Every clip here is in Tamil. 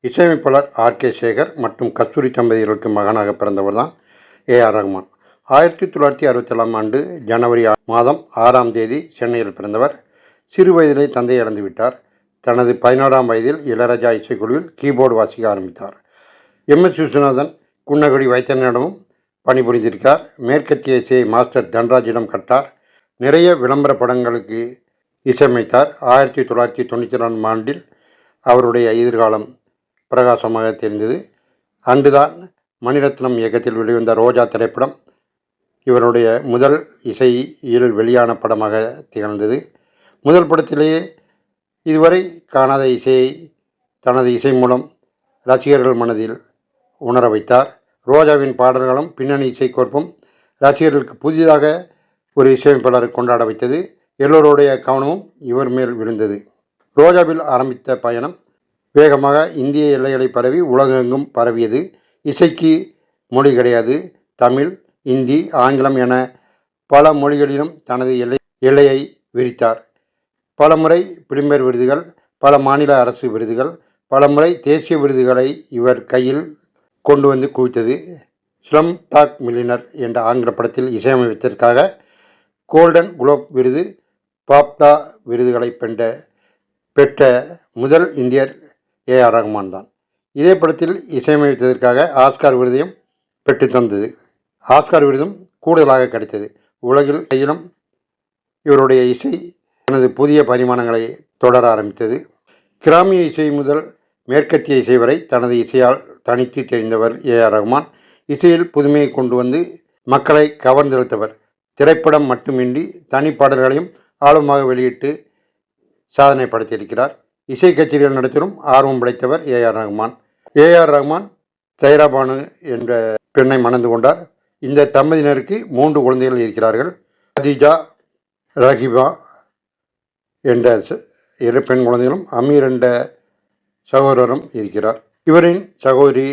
இசையமைப்பாளர் ஆர்.கே. சேகர் மற்றும் கஸ்தூரி தம்பதிகளுக்கு மகனாக பிறந்தவர் தான் ஏ.ஆர். ரஹ்மான். 1967ஆம் ஆண்டு ஜனவரி மாதம் 6ஆம் தேதி சென்னையில் பிறந்தவர். சிறு வயதிலே தந்தையை இழந்து விட்டார். தனது 11ஆம் வயதில் இளையராஜா இசைக்குழுவில் கீபோர்டு வாசிக்க ஆரம்பித்தார். எம்.எஸ். விஸ்வநாதன், குன்னக்குடி வைத்தியனிடமும் பணிபுரிந்திருக்கிறார். மேற்கத்திய இசையை மாஸ்டர் தன்ராஜிடம் கற்றார். நிறைய விளம்பர படங்களுக்கு இசையமைத்தார். 1992ஆம் ஆண்டில் அவருடைய எதிர்காலம் பிரகாசமாக தெரிந்தது. அன்றுதான் மணிரத்னம் இயக்கத்தில் வெளிவந்த ரோஜா திரைப்படம் இவருடைய முதல் இசையில் வெளியான படமாக திகழ்ந்தது. முதல் படத்திலேயே இதுவரை காணாத இசையை தனது இசை மூலம் ரசிகர்கள் மனதில் உணர வைத்தார். ரோஜாவின் பாடல்களும் பின்னணி இசைக்கோர்ப்பும் ரசிகர்களுக்கு புதிதாக ஒரு இசையமைப்பாளரை கொண்டாட வைத்தது. எல்லோருடைய கவனமும் இவர் மேல் விழுந்தது. ரோஜாவில் ஆரம்பித்த பயணம் வேகமாக இந்திய எல்லைகளை பரவி உலகெங்கும் பரவியது. இசைக்கு மொழி கிடையாது. தமிழ், இந்தி, ஆங்கிலம் என பல மொழிகளிலும் தனது எல்லையை விரித்தார். பல முறை பிலிம்பேர் விருதுகள், பல மாநில அரசு விருதுகள், பல முறை தேசிய விருதுகளை இவர் கையில் கொண்டு வந்து குவித்தது. ஸ்லம் டாக் மில்லியனர் என்ற ஆங்கில படத்தில் இசையமைத்ததற்காக கோல்டன் குளோப் விருது, பாப்டா விருதுகளை பெற்ற முதல் இந்தியர் ஏ.ஆர். ரஹ்மான் தான். இதே படத்தில் இசையமைத்ததற்காக ஆஸ்கார் விருதையும் பெற்று தந்தது. ஆஸ்கார் விருதும் கூடுதலாக கிடைத்தது. உலகில் கையிலும் இவருடைய இசை தனது புதிய பரிமாணங்களை தொடர ஆரம்பித்தது. கிராமிய இசை முதல் மேற்கத்திய இசை வரை தனது இசையால் தனித்து தெரிந்தவர் ஏ.ஆர். ரஹ்மான். இசையில் புதுமையை கொண்டு வந்து மக்களை கவர்ந்தெழுத்தவர். திரைப்படம் மட்டுமின்றி தனிப்பாடல்களையும் ஆழமாக வெளியிட்டு சாதனை படைத்திருக்கிறார். இசை கச்சேரிகள் நடத்திலும் ஆர்வம் படைத்தவர் ஏ.ஆர். ரஹ்மான். ஏ.ஆர். ரஹ்மான் சைரா பானு என்ற பெண்ணை மணந்து கொண்டார். இந்த தம்பதியினருக்கு 3 குழந்தைகள் இருக்கிறார்கள். கதீஜா, ரஹீபா என்ற 2 பெண் குழந்தைகளும், அமீர் என்ற சகோதரரும் இருக்கிறார். இவரின் சகோதரி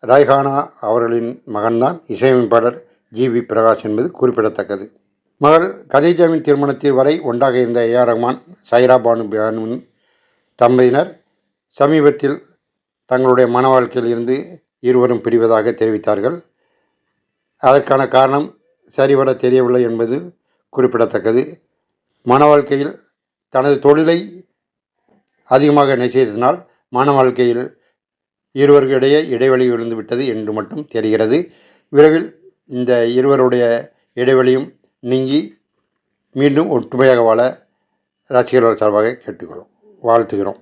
ரைஹானா அவர்களின் மகன்தான் இசையமைப்பாளர் ஜி.வி. பிரகாஷ் என்பது குறிப்பிடத்தக்கது. மகள் கதீஜாவின் திருமணத்தில் வரை ஒன்றாக இருந்த ஏ.ஆர். ரஹ்மான், சைரா பானுவின் தம்பதியினர் சமீபத்தில் தங்களுடைய மன வாழ்க்கையில் இருந்து இருவரும் பிரிவதாக தெரிவித்தார்கள். அதற்கான காரணம் சரிவர தெரியவில்லை என்பது குறிப்பிடத்தக்கது. மன வாழ்க்கையில் தனது தொழிலை அதிகமாக நிச்சயித்ததினால் மன வாழ்க்கையில் இருவருக்கிடையே இடைவெளி விழுந்துவிட்டது என்று மட்டும் தெரிகிறது. விரைவில் இந்த இருவருடைய இடைவெளியும் நீங்கி மீண்டும் ஒற்றுமையாக வாழ ரசிகர்கள் சார்பாக வாழ்த்துகிறோம்.